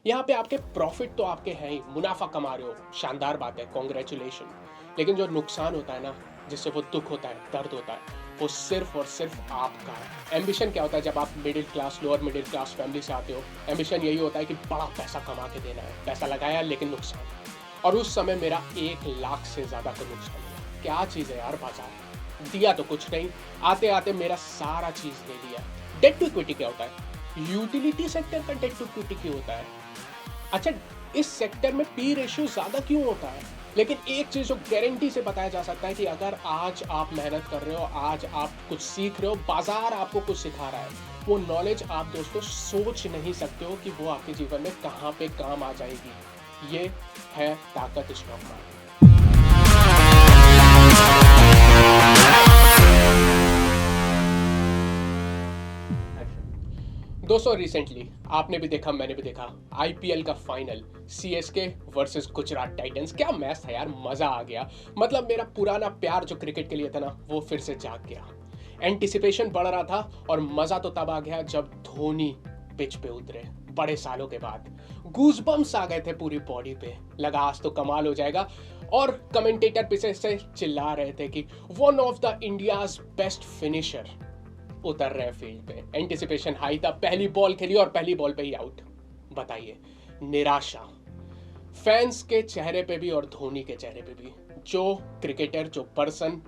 यहाँ पे आपके प्रॉफिट तो आपके हैं ही, मुनाफा कमा रहे हो, शानदार बात है, कॉन्ग्रेचुलेशन। लेकिन जो नुकसान होता है ना, जिससे वो दुख होता है, दर्द होता है, वो सिर्फ और सिर्फ आपका है। एम्बिशन क्या होता है? जब आप middle class, lower middle class family से आते हो, एम्बिशन यही होता है कि बड़ा पैसा कमा के देना है। पैसा लगाया लेकिन नुकसान। और उस समय मेरा 1 लाख से ज़्यादा का नुकसान हुआ। क्या चीज़ है यार, बाजार दिया तो कुछ नहीं, आते आते मेरा सारा चीज़ ले लिया। डेट टू इक्विटी क्या होता है? यूटिलिटी सेक्टर का डेट टू इक्विटी क्यों होता है? अच्छा, इस सेक्टर में पी रेशियो ज़्यादा क्यों होता है? लेकिन एक चीज़ जो गारंटी से बताया जा सकता है कि अगर आज आप मेहनत कर रहे हो, आज आप कुछ सीख रहे हो, बाजार आपको कुछ सिखा रहा है, वो नॉलेज आप दोस्तों सोच नहीं सकते हो कि वो आपके जीवन में कहाँ पे काम आ जाएगी। ये है ताकत स्टॉक मार्केट। दोस्तों, रिसेंटली आपने भी देखा, मैंने भी देखा, आईपीएल का final CSK versus Gujarat Titans. क्या मैच था यार, मजा आ गया। मतलब मेरा पुराना प्यार जो क्रिकेट के लिए था ना, वो फिर से जाग गया। एंटिसिपेशन बढ़ रहा था और मजा तो तब आ गया जब धोनी पिच पे उतरे, बड़े सालों के बाद। गूज़बम्स आ गए थे पूरी बॉडी पे, लगा आज तो कमाल हो जाएगा। और कमेंटेटर पीछे से चिल्ला रहे थे कि one of the India's best finisher उतर रहे हैं फील्ड पे। एंटिसिपेशन हाई था, पहली बॉल खेली और पहली बॉल पे ही आउट। बताइए, निराशा फैंस के चेहरे पे भी और धोनी के चेहरे पे भी। जो क्रिकेटर, जो पर्सन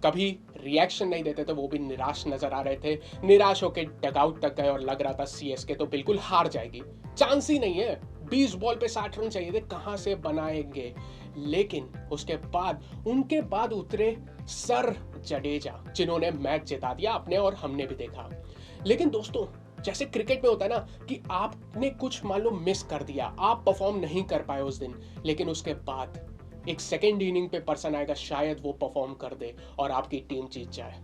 कभी रिएक्शन नहीं देते थे, वो भी निराश नजर आ रहे थे। निराश होकर डगआउट तक गए और लग रहा था सीएसके तो बिल्कुल हार जाएगी, चांस ही नहीं है। 20 बॉल पे 60 रन चाहिए थे, कहां से बनाएंगे। लेकिन उसके बाद उनके बाद उतरे सर जडेजा, जिन्होंने मैच जिता दिया अपने, और हमने भी देखा। लेकिन दोस्तों, जैसे क्रिकेट में होता है ना कि आपने कुछ मान लो मिस कर दिया, आप परफॉर्म नहीं कर पाए उस दिन, लेकिन उसके बाद एक सेकेंड इनिंग पे पर्सन आएगा, शायद वो परफॉर्म कर दे और आपकी टीम जीत जाए।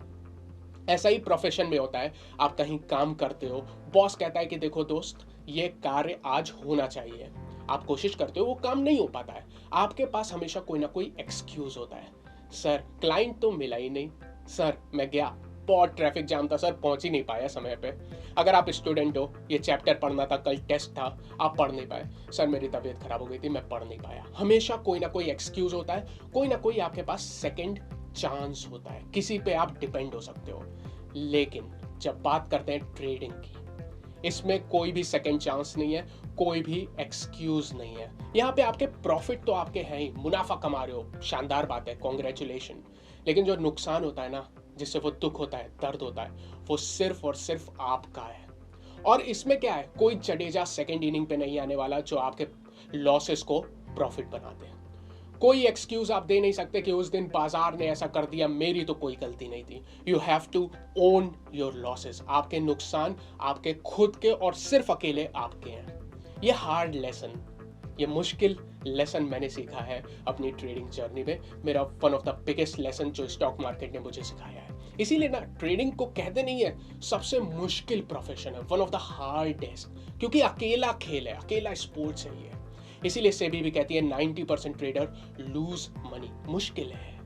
ऐसा ही प्रोफेशन में होता है। आप कहीं काम करते हो, बॉस कहता है कि देखो दोस्त, ये कार्य आज होना चाहिए। आप कोशिश करते हो, वो काम नहीं हो पाता है। आपके पास हमेशा कोई ना कोई एक्सक्यूज होता है। सर, क्लाइंट तो मिला ही नहीं। सर, मैं गया, बहुत ट्रैफिक जाम था सर, पहुंच ही नहीं पाया समय पे। अगर आप स्टूडेंट हो, ये चैप्टर पढ़ना था, कल टेस्ट था, आप पढ़ नहीं पाए। सर, मेरी तबीयत खराब हो गई थी, मैं पढ़ नहीं पाया। हमेशा कोई ना कोई एक्सक्यूज होता है, कोई ना कोई आपके पास सेकंड चांस होता है, किसी पे आप डिपेंड हो सकते हो। लेकिन जब बात करते हैं ट्रेडिंग की, इसमें कोई भी सेकंड चांस नहीं है, कोई भी एक्सक्यूज नहीं है। यहाँ पे आपके प्रॉफिट तो आपके हैं ही, मुनाफा कमा रहे हो, शानदार बात है, कॉन्ग्रेचुलेशन। लेकिन जो नुकसान होता है ना, जिससे वो दुख होता है, दर्द होता है, वो सिर्फ और सिर्फ आपका है। और इसमें क्या है, कोई जडेजा सेकंड इनिंग पे नहीं आने वाला जो आपके लॉसेस को प्रॉफिट बना दे। कोई एक्सक्यूज आप दे नहीं सकते कि उस दिन बाजार ने ऐसा कर दिया, मेरी तो कोई गलती नहीं थी। You have to own your losses. आपके नुकसान आपके खुद के और सिर्फ अकेले आपके हैं। ये हार्ड लेसन, ये मुश्किल लेसन मैंने सीखा है अपनी ट्रेडिंग जर्नी में। मेरा one of the biggest lesson जो स्टॉक मार्केट ने मुझे सिखाया है। इसीलिए ना, ट्रेडिंग को कहते नहीं है सबसे मुश्किल प्रोफेशन है, वन ऑफ द हार्डेस्ट, क्योंकि अकेला खेल है, अकेला स्पोर्ट्स है ये। इसीलिए सेबी भी कहती है 90% ट्रेडर लूज मनी। मुश्किल है।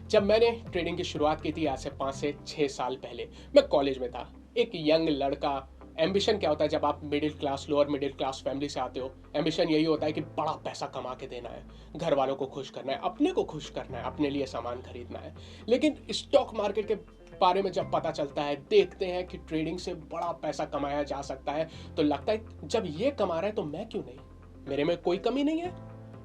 जब मैंने ट्रेडिंग की शुरुआत की थी आज से 5 से 6 साल पहले, मैं कॉलेज में था, एक यंग लड़का। एम्बिशन क्या होता है? जब आप middle class, lower middle class family से आते हो, एम्बिशन यही होता है कि बड़ा पैसा कमा के देना है, घर वालों को खुश करना है, अपने को खुश करना है, अपने लिए सामान खरीदना है। लेकिन स्टॉक मार्केट के बारे में जब पता चलता है, देखते हैं कि ट्रेडिंग से बड़ा पैसा कमाया जा सकता है, तो लगता है जब ये कमा रहा है तो मैं क्यों नहीं, मेरे में कोई कमी नहीं है,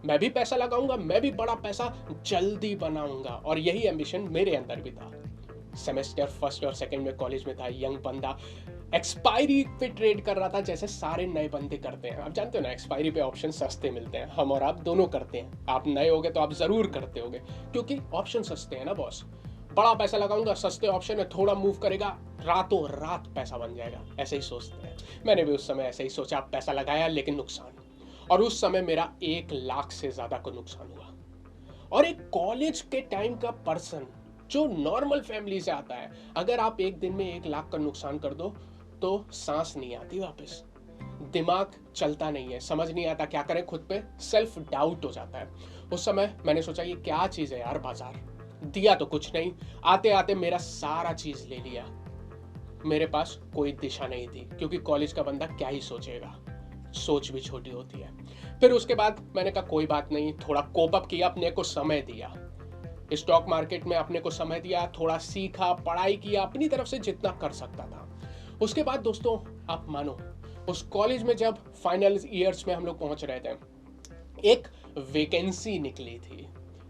मैं भी पैसा लगाऊंगा, मैं भी बड़ा पैसा जल्दी बनाऊंगा। और यही एम्बिशन मेरे अंदर भी था। सेमेस्टर फर्स्ट और सेकंड में कॉलेज में था, यंग बंदा एक्सपायरी पे ट्रेड कर रहा था, जैसे सारे नए बंदे करते हैं। आप जानते हो ना, एक्सपायरी पे ऑप्शन सस्ते मिलते हैं, हम और आप दोनों करते हैं। आप नए होगे तो आप जरूर करते होगे, क्योंकि ऑप्शन सस्ते हैं ना बॉस। बड़ा पैसा लगाऊंगा, सस्ते ऑप्शन है, थोड़ा मूव करेगा, रातों रात पैसा बन जाएगा, ऐसे ही सोचते हैं। मैंने भी उस समय ऐसे ही सोचा, पैसा लगाया लेकिन नुकसान। और उस समय मेरा 1 लाख से ज्यादा को नुकसान हुआ। और एक कॉलेज के टाइम का पर्सन जो नॉर्मल फैमिली से आता है, अगर आप एक दिन में 1 लाख का नुकसान कर दो तो सांस नहीं आती वापस, दिमाग चलता नहीं है, समझ नहीं आता क्या करें, खुद पे सेल्फ डाउट हो जाता है। उस समय मैंने सोचा ये क्या चीज है यार, बाजार दिया तो कुछ नहीं, आते आते मेरा सारा चीज ले लिया। मेरे पास कोई दिशा नहीं थी, क्योंकि कॉलेज का बंदा क्या ही सोचेगा। सोच भी छोटी होती है। फिर उसके बाद मैंने कहा कोई बात नहीं, थोड़ा कोप अप किया, अपने को समय दिया, स्टॉक मार्केट में अपने को समय दिया, थोड़ा सीखा, पढ़ाई किया, अपनी तरफ से जितना कर सकता था। उसके बाद दोस्तों आप मानो, उस कॉलेज में जब फाइनल ईयर्स में हम लोग पहुंच रहे थे, एक वैकेंसी निकली थी।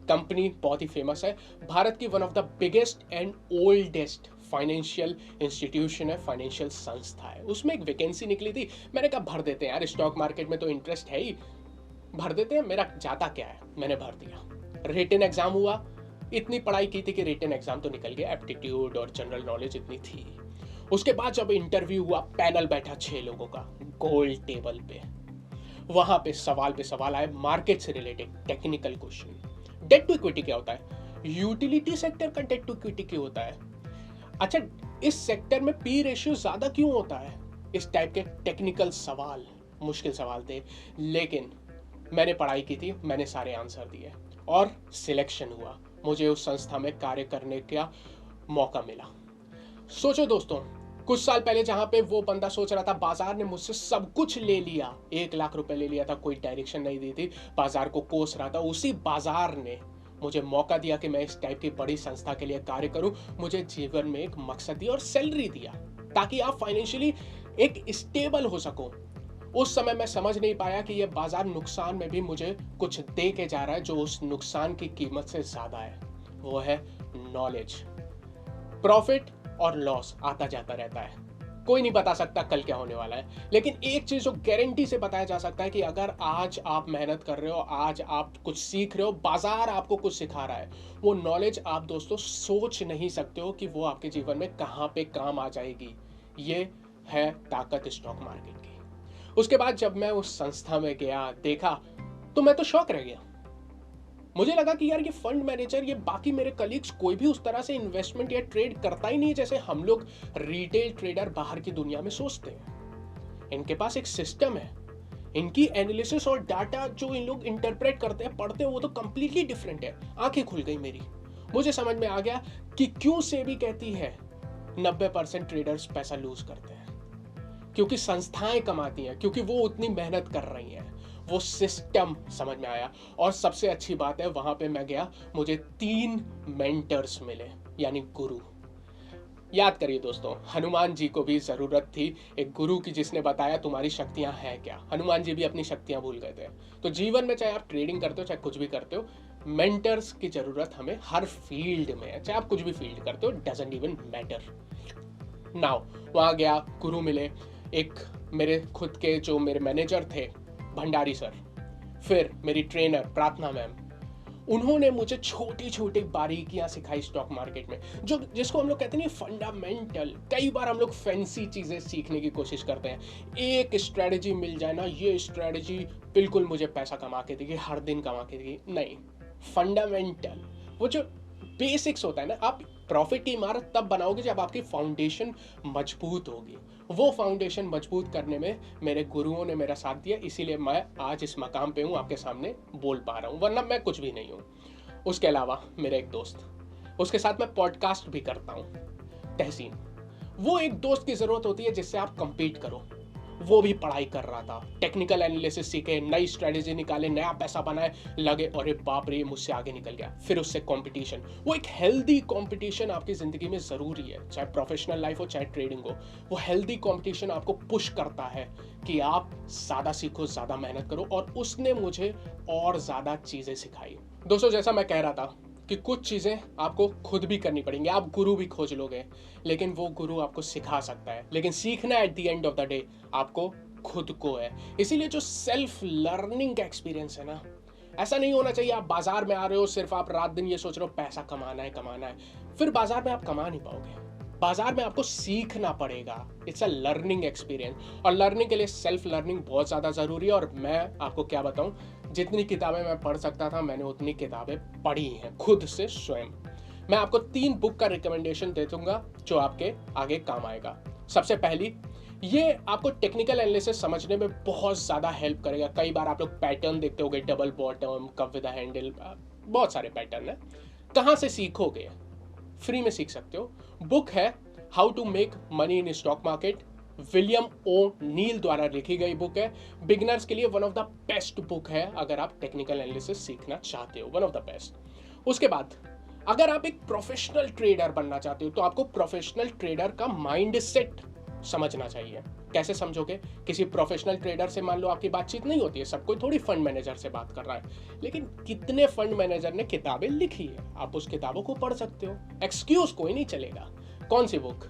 कंपनी बहुत ही फेमस है, भारत की one of the biggest and oldest financial institution है, फाइनेंशियल संस्था है। उसमें एक वैकेंसी निकली थी। मैंने कहा भर देते हैं यार, स्टॉक मार्केट में तो इंटरेस्ट है ही, भर देते हैं, मेरा जाता क्या है। मैंने भर दिया। रिटन एग्जाम हुआ, इतनी पढ़ाई की थी कि रिटन एग्जाम तो निकल गया, एप्टीट्यूड और जनरल नॉलेज इतनी थी। उसके बाद जब इंटरव्यू हुआ, पैनल बैठा 6 लोगों का गोल टेबल पे, वहां पे सवाल आए मार्केट से related technical question. Debt to equity क्या होता है, यूटिलिटी सेक्टर का डेट टू इक्विटी क्यों होता है, अच्छा इस सेक्टर में पी रेशियो ज्यादा क्यों होता है, इस टाइप के टेक्निकल सवाल, मुश्किल सवाल थे। लेकिन मैंने पढ़ाई की थी, मैंने सारे आंसर दिए और सिलेक्शन हुआ, मुझे उस संस्था में कार्य करने का मौका मिला। सोचो दोस्तों, कुछ साल पहले जहां पे वो बंदा सोच रहा था बाजार ने मुझसे सब कुछ ले लिया, 1 लाख रुपए ले लिया था, कोई डायरेक्शन नहीं दी थी, बाजार को कोस रहा था, उसी बाजार ने मुझे मौका दिया कि मैं इस टाइप की बड़ी संस्था के लिए कार्य करूं, मुझे जीवन में एक मकसद दिया और सैलरी दिया ताकि आप फाइनेंशियली एक स्टेबल हो सको। उस समय मैं समझ नहीं पाया कि यह बाजार नुकसान में भी मुझे कुछ दे के जा रहा है जो उस नुकसान की कीमत से ज्यादा है, वो है नॉलेज। प्रॉफिट और लॉस आता जाता रहता है, कोई नहीं बता सकता कल क्या होने वाला है, लेकिन एक चीज जो गारंटी से बताया जा सकता है कि अगर आज आप मेहनत कर रहे हो, आज आप कुछ सीख रहे हो, बाजार आपको कुछ सिखा रहा है, वो नॉलेज आप दोस्तों सोच नहीं सकते हो कि वो आपके जीवन में कहां पे काम आ जाएगी। ये है ताकत स्टॉक मार्केट की। उसके बाद जब मैं उस संस्था में गया, देखा, तो मैं तो शॉक रह गया। मुझे लगा कि यार ये फंड मैनेजर, ये बाकी मेरे कलीग्स, कोई भी उस तरह से इन्वेस्टमेंट या ट्रेड करता ही नहीं जैसे हम लोग रिटेल ट्रेडर बाहर की दुनिया में सोचते हैं। इनके पास एक सिस्टम है, इनकी एनालिसिस और डाटा जो इन लोग इंटरप्रेट करते हैं, पढ़ते हैं, वो तो कंप्लीटली डिफरेंट है। आंखें खुल गई मेरी, मुझे समझ में आ गया कि क्यों सेबी कहती है 90% ट्रेडर्स पैसा लूज करते हैं, क्योंकि संस्थाएं कमाती हैं, क्योंकि वो उतनी मेहनत कर रही हैं। वो सिस्टम समझ में आया। और सबसे अच्छी बात है, वहां पे मैं गया, मुझे 3 मेंटर्स मिले, यानी गुरु। याद करिए दोस्तों, हनुमान जी को भी जरूरत थी एक गुरु की जिसने बताया तुम्हारी शक्तियां हैं क्या। हनुमान जी भी अपनी शक्तियां भूल गए थे। तो जीवन में चाहे आप ट्रेडिंग करते हो, चाहे कुछ भी करते हो, मेंटर्स की जरूरत हमें हर फील्ड में है, चाहे आप कुछ भी फील्ड करते हो, डजंट इवन मैटर। नाउ वहां गया, गुरु मिले, एक मेरे खुद के जो मेरे मैनेजर थे भंडारी सर, फिर मेरी ट्रेनर प्रार्थना मैम, उन्होंने मुझे छोटी छोटी बारीकियां सिखाई स्टॉक मार्केट में, जो जिसको हम लोग कहते हैं फंडामेंटल। कई बार हम लोग फैंसी चीजें सीखने की कोशिश करते हैं, एक स्ट्रेटजी मिल जाए ना, ये स्ट्रेटजी बिल्कुल मुझे पैसा कमा के देगी, हर दिन कमा के देगी, नहीं। फंडामेंटल, वो जो बेसिक्स होता है ना, आप प्रॉफिट की इमारत तब बनाओगे जब आपकी फाउंडेशन मजबूत होगी। वो फाउंडेशन मजबूत करने में मेरे गुरुओं ने मेरा साथ दिया, इसीलिए मैं आज इस मकाम पे हूँ, आपके सामने बोल पा रहा हूँ, वरना मैं कुछ भी नहीं हूँ। उसके अलावा मेरा एक दोस्त, उसके साथ मैं पॉडकास्ट भी करता हूँ, तहसीन। वो एक दोस्त की जरूरत होती है जिससे आप कंपीट करो। वो भी पढ़ाई कर रहा था, टेक्निकल एनालिसिस सीखे, नई स्ट्रेटेजी निकाले, नया पैसा बनाए, लगे अरे बाप रे मुझसे आगे निकल गया। फिर उससे कंपटीशन, वो एक हेल्दी कंपटीशन आपकी जिंदगी में जरूरी है, चाहे प्रोफेशनल लाइफ हो चाहे ट्रेडिंग हो। वो हेल्दी कंपटीशन आपको पुश करता है कि आप ज्यादा सीखो, ज्यादा मेहनत करो, और उसने मुझे और ज्यादा चीजें सिखाई। दोस्तों जैसा मैं कह रहा था कि कुछ चीजें आपको खुद भी करनी पड़ेंगी, आप गुरु भी खोज लोगे, लेकिन वो गुरु आपको सिखा सकता है, लेकिन सीखना at the end of the day आपको खुद को है। इसीलिए जो सेल्फ लर्निंग का एक्सपीरियंस है ना, ऐसा नहीं होना चाहिए आप बाजार में आ रहे हो, सिर्फ आप रात दिन ये सोच रहे हो पैसा कमाना है, फिर बाजार में आप कमा नहीं पाओगे। बाजार में आपको सीखना पड़ेगा, इट्स अ लर्निंग एक्सपीरियंस, और लर्निंग के लिए सेल्फ लर्निंग बहुत ज़्यादा ज़रूरी है। और मैं आपको क्या बताऊं, जितनी किताबें मैं पढ़ सकता था मैंने उतनी किताबें पढ़ी हैं खुद से स्वयं। मैं आपको 3 बुक का रिकमेंडेशन दे दूंगा जो आपके आगे काम आएगा। सबसे पहली, ये आपको टेक्निकल एनालिसिस समझने में बहुत ज़्यादा हेल्प करेगा। कई बार आप लोग पैटर्न देखते होगे, double bottom, cup with the handle, बहुत सारे पैटर्न है। कहाँ से सीखोगे? फ्री में सीख सकते हो। बुक है how to make money in stock market William O'Neil द्वारा लिखी गई बुक है। बिगनर्स के लिए one of the best book है अगर आप टेक्निकल एनालिसिस सीखना चाहते हो, वन ऑफ द बेस्ट। उसके बाद अगर आप एक प्रोफेशनल ट्रेडर बनना चाहते हो तो आपको प्रोफेशनल ट्रेडर का माइंड सेट समझना चाहिए। कैसे समझोगे? किसी प्रोफेशनल ट्रेडर से मान लो आपकी बातचीत नहीं होती है, सब कोई थोड़ी फंड मैनेजर से बात कर रहा है, लेकिन कितने फंड मैनेजर ने किताबें लिखी है, आप उस किताबों को पढ़ सकते हो, एक्सक्यूज कोई नहीं चलेगा। कौन सी बुक?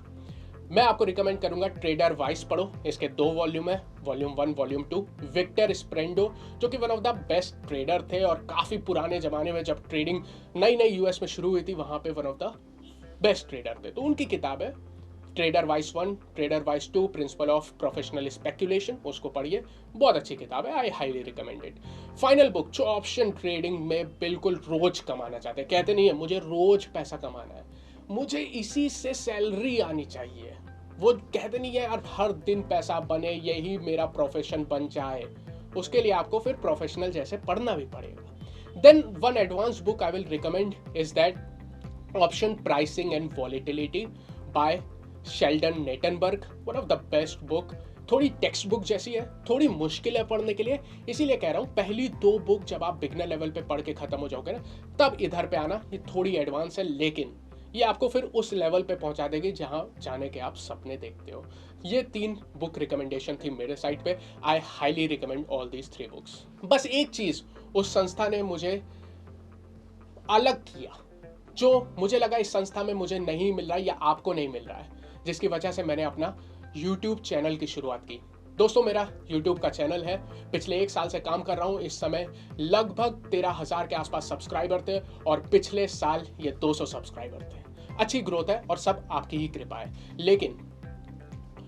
मैं आपको रिकमेंड करूंगा ट्रेडर वाइस पढ़ो, इसके 2 वॉल्यूम है, वॉल्यूम 1 वॉल्यूम 2। विक्टर स्प्रेंडो जो कि one of the best trader थे और काफी पुराने जमाने में जब ट्रेडिंग नई नई यूएस में शुरू हुई थी वहां पे one of the best trader थे, तो उनकी किताब है trader vice 1, trader vice 2, principle of professional speculation, उसको पढ़िए, बहुत अच्छी किताब है, I highly recommended. Final book जो ऑप्शन ट्रेडिंग में बिल्कुल रोज कमाना चाहते हैं, कहते नहीं है मुझे रोज पैसा कमाना है, मुझे इसी से सैलरी आनी चाहिए, वो कहते नहीं है यार हर दिन पैसा बने, यही मेरा प्रोफेशन बन जाए, उसके लिए आपको फिर प्रोफेशनल जैसे पढ़ना भी पड़ेगा। Then one advance book I will recommend is that option pricing and volatility by Sheldon Natenberg, one of the best book. थोड़ी टेक्स्ट बुक जैसी है, थोड़ी मुश्किल है पढ़ने के लिए, इसीलिए कह रहा हूँ पहली 2 बुक जब आप बिगनर लेवल पे पढ़ के खत्म हो जाओगे ना, तब इधर पे आना, ये थोड़ी एडवांस है लेकिन ये आपको फिर उस लेवल पे पहुंचा देगी जहां जाने के आप सपने देखते हो। ये 3 बुक रिकमेंडेशन थी मेरे साइट पे, I highly recommend all these 3 books. बस एक चीज उस संस्था ने मुझे अलग किया, जो मुझे लगा इस संस्था में मुझे नहीं मिल रहा है या आपको नहीं मिल रहा है, जिसकी वजह से मैंने अपना YouTube चैनल की शुरुआत की। दोस्तों मेरा YouTube का चैनल है, पिछले 1 साल से काम कर रहा हूँ, इस समय लगभग 13,000 के आसपास सब्सक्राइबर थे और पिछले साल ये 200 सब्सक्राइबर थे। अच्छी ग्रोथ है और सब आपकी ही कृपा है। लेकिन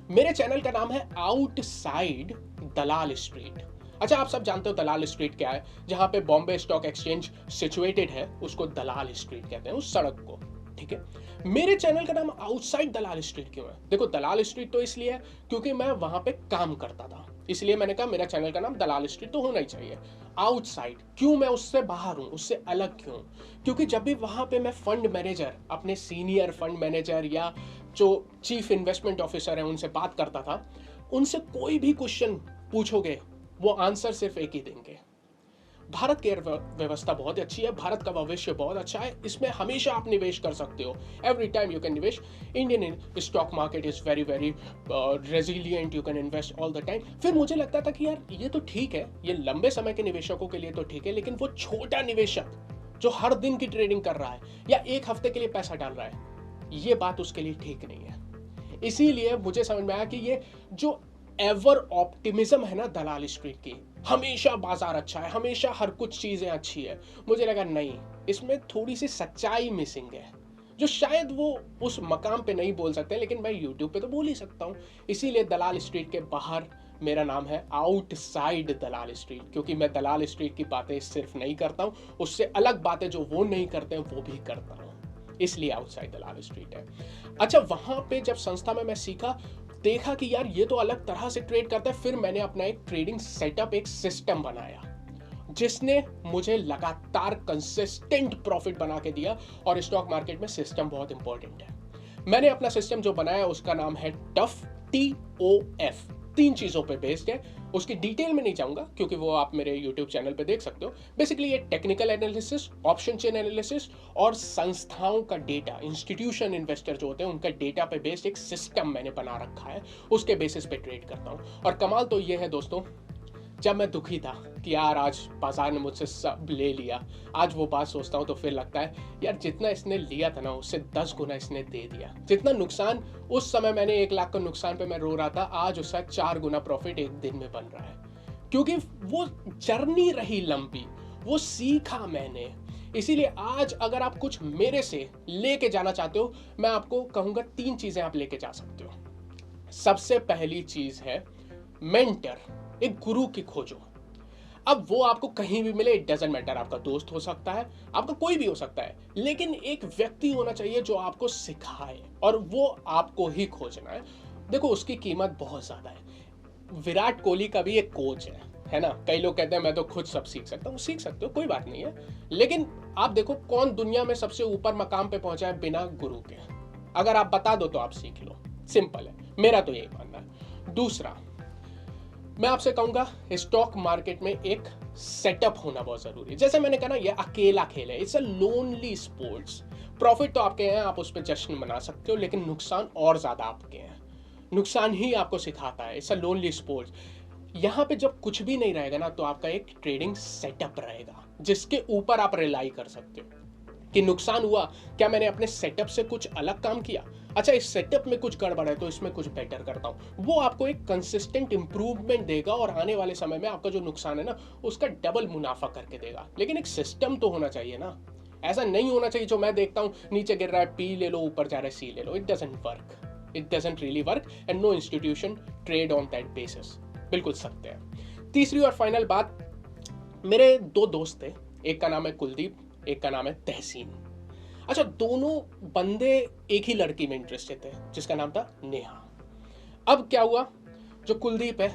मेरे चैनल का नाम है आउटसाइड दलाल स्ट्रीट। अच्छा, आप सब जानते हो दलाल स्ट्रीट क्या है? जहां पे बॉम्बे स्टॉक एक्सचेंज सिचुएटेड है उसको दलाल स्ट्रीट कहते हैं, उस सड़क को, ठीक है। मेरे चैनल का नाम आउटसाइड दलाल स्ट्रीट क्यों है? देखो दलाल स्ट्रीट तो इसलिए है क्योंकि मैं वहां पे काम करता था, इसलिए मैंने कहा मेरा चैनल का नाम दलाल स्ट्रीट तो होना ही चाहिए। आउटसाइड क्यों? मैं उससे बाहर हूं, उससे अलग क्यों? क्योंकि जब भी वहां पे मैं फंड मैनेजर, अपने सीनियर फंड मैनेजर या जो चीफ इन्वेस्टमेंट ऑफिसर है उनसे बात करता था, उनसे कोई भी क्वेश्चन पूछोगे वो आंसर सिर्फ एक ही देंगे, भारत की व्यवस्था बहुत अच्छी है, भारत का भविष्य बहुत अच्छा है, इसमें हमेशा आप निवेश कर सकते हो, एवरी टाइम यू कैन निवेश, Indian stock market is very very resilient, you can invest all the time. फिर मुझे लगता था कि यार ये तो ठीक है, ये लंबे समय के निवेशकों के लिए तो ठीक है, लेकिन वो छोटा निवेशक जो हर दिन की ट्रेडिंग कर रहा है या 1 हफ्ते के लिए पैसा डाल रहा है, ये बात उसके लिए ठीक नहीं है। इसीलिए मुझे समझ में आया कि ये जो एवर ऑप्टिमिज्म है ना दलाल स्ट्रीट की, हमेशा बाजार अच्छा है, हमेशा हर कुछ चीजें अच्छी है, मुझे लगा नहीं, इसमें थोड़ी सी सच्चाई मिसिंग है, जो शायद वो उस मकाम पे नहीं बोल सकते, लेकिन मैं यूट्यूब पे तो बोल ही सकता हूँ। इसीलिए दलाल स्ट्रीट के बाहर मेरा नाम है आउटसाइड दलाल स्ट्रीट, क्योंकि मैं दलाल स्ट्रीट की बातें सिर्फ नहीं करता हूँ, उससे अलग बातें जो वो नहीं करते हैं वो भी करता हूँ, इसलिए आउटसाइड दलाल स्ट्रीट है। अच्छा, वहां पे जब संस्था में मैं सीखा, देखा कि यार ये तो अलग तरह से ट्रेड करता है, फिर मैंने अपना एक ट्रेडिंग सेटअप, एक सिस्टम बनाया जिसने मुझे लगातार कंसिस्टेंट प्रॉफिट बना के दिया। और स्टॉक मार्केट में सिस्टम बहुत इंपॉर्टेंट है। मैंने अपना सिस्टम जो बनाया उसका नाम है टफ, TOF, 3 चीजों पे बेस्ड है। उसकी डिटेल में नहीं जाऊंगा क्योंकि वो आप मेरे YouTube चैनल पे देख सकते हो। बेसिकली ये technical analysis, option chain analysis और संस्थाओं का डेटा, इंस्टीट्यूशन इन्वेस्टर जो होते हैं उनका डेटा पे बेस्ड एक सिस्टम मैंने बना रखा है, उसके बेसिस पे ट्रेड करता हूँ। और कमाल तो ये है दोस्तों, जब मैं दुखी था कि यार आज बाजार ने मुझसे सब ले लिया, आज वो बात सोचता हूँ तो फिर लगता है यार जितना इसने लिया था ना उससे 10 गुना इसने दे दिया। जितना नुकसान उस समय मैंने 1 लाख का नुकसान पे मैं रो रहा था, आज उसका 4 गुना प्रॉफिट एक दिन में बन रहा है, क्योंकि वो जर्नी रही लंबी, वो सीखा मैंने। इसीलिए आज अगर आप कुछ मेरे से लेके जाना चाहते हो, मैं आपको कहूंगा 3 चीजें आप लेके जा सकते हो। सबसे पहली चीज है मेंटर, एक गुरु की खोजो। अब वो आपको कहीं भी मिले, इट डजंट मैटर, आपका दोस्त हो सकता है, आपका कोई भी हो सकता है, लेकिन एक व्यक्ति होना चाहिए जो आपको सिखाए, और वो आपको ही खोजना है। देखो उसकी कीमत बहुत ज्यादा है। विराट कोहली का भी एक कोच है ना। कई लोग कहते हैं मैं तो खुद सब सीख सकता हूँ, सीख सकते हो, कोई बात नहीं है, लेकिन आप देखो कौन दुनिया में सबसे ऊपर मकाम पे पहुंचा है बिना गुरु के। अगर आप बता दो तो आप सीख लो, सिंपल है, मेरा तो यही मानना है। दूसरा, मैं आपसे कहूंगा स्टॉक मार्केट में एक सेटअप होना बहुत जरूरी है। जैसे मैंने कहा ना, ये अकेला खेल है, it's a lonely sports. Profit तो आपके हैं, आप उस पर जश्न मना सकते हो, लेकिन नुकसान और ज्यादा आपके हैं। नुकसान ही आपको सिखाता है। It's a lonely sports. यहाँ पे जब कुछ भी नहीं रहेगा ना, तो आपका एक ट्रेडिंग सेटअप रहेगा जिसके ऊपर आप रिलाई कर सकते हो कि नुकसान हुआ, क्या मैंने अपने सेटअप से कुछ अलग काम किया, अच्छा इस सेटअप में कुछ गड़बड़ है तो इसमें कुछ बेटर करता हूं। वो आपको एक कंसिस्टेंट इंप्रूवमेंट देगा और आने वाले समय में आपका जो नुकसान है ना, उसका डबल मुनाफा करके देगा। लेकिन एक सिस्टम तो होना चाहिए ना। ऐसा नहीं होना चाहिए जो मैं देखता हूं, नीचे गिर रहा है पी ले लो, ऊपर जा रहा है सी ले लो। It doesn't work, it doesn't really work and no institution trade on that basis. बिल्कुल सत्य है। तीसरी और फाइनल बात, मेरे दो दोस्त थे, एक का नाम है कुलदीप, एक का नाम है तहसीन। अच्छा, दोनों बंदे एक ही लड़की में इंटरेस्टेड थे जिसका नाम था नेहा। अब क्या हुआ, जो कुलदीप है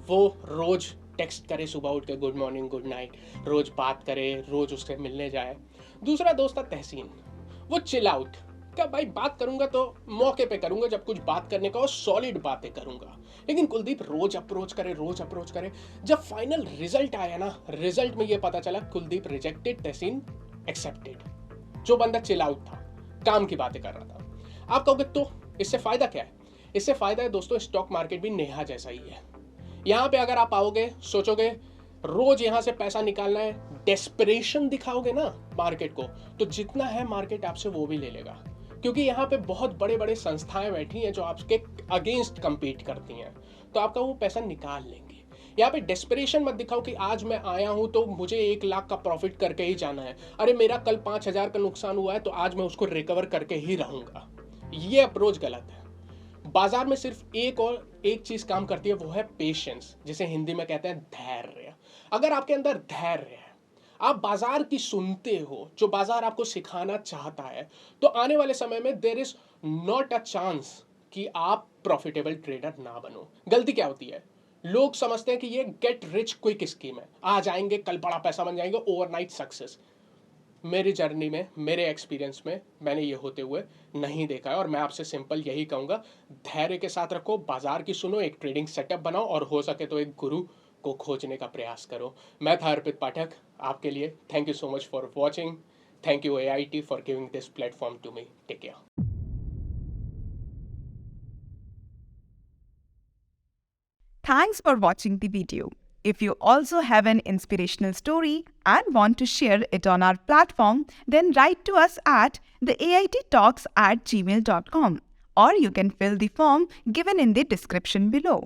वो रोज टेक्स्ट करे, सुबह उठ के गुड मॉर्निंग गुड नाइट, रोज बात करे, रोज उससे मिलने जाए। दूसरा दोस्त था तहसीन, वो चिल आउट, क्या भाई बात करूंगा तो मौके पे करूंगा, जब कुछ बात करने का हो सॉलिड बातें करूंगा। लेकिन कुलदीप रोज अप्रोच करे, रोज अप्रोच करे। जब फाइनल रिजल्ट आया ना, रिजल्ट में ये पता चला कुलदीप रिजेक्टेड, तहसीन एक्सेप्टेड। जो बंदा चिल आउट था, काम की बातें कर रहा था। आप कहोगे तो इससे फायदा क्या है? इससे फायदा है दोस्तों, स्टॉक मार्केट भी नेहा जैसा ही है। यहां पे अगर आप आओगे, सोचोगे रोज यहां से पैसा निकालना है, डेस्परेशन दिखाओगे ना मार्केट को, तो जितना है मार्केट आपसे वो भी ले लेगा। क्योंकि यहाँ पे बहुत बड़े बड़े संस्थाएं बैठी हैं जो आपके अगेंस्ट compete करती हैं, तो आपका वो पैसा निकाल लेंगे। यहाँ पे डेस्परेशन मत दिखाओ कि आज मैं आया हूं तो मुझे 1 लाख का प्रॉफिट करके ही जाना है, अरे मेरा कल 5,000 का नुकसान हुआ है तो आज मैं उसको रिकवर करके ही रहूंगा। ये अप्रोच गलत है। बाजार में सिर्फ एक चीज काम करती है, वो है पेशेंस, जिसे हिंदी में कहते हैं धैर्य। अगर आपके अंदर धैर्य है, आप बाजार की सुनते हो, जो बाजार आपको सिखाना चाहता है, तो आने वाले समय में there is not a chance कि आप प्रॉफिटेबल ट्रेडर ना बनो। गलती क्या होती है, लोग समझते हैं कि ये गेट रिच क्विक स्कीम है, आज आएंगे कल बड़ा पैसा बन जाएंगे, ओवरनाइट सक्सेस। मेरी जर्नी में, मेरे एक्सपीरियंस में मैंने ये होते हुए नहीं देखा है। और मैं आपसे सिंपल यही कहूँगा, धैर्य के साथ रखो, बाजार की सुनो, एक ट्रेडिंग सेटअप बनाओ और हो सके तो एक गुरु को खोजने का प्रयास करो। मैं था अर्पित पाठक आपके लिए। Thank you so much for watching. Thank you AIT for giving this platform to me. Take care. Thanks for watching the video. If you also have an inspirational story and want to share it on our platform, then write to us at theaittalks@gmail.com, or you can fill the form given in the description below.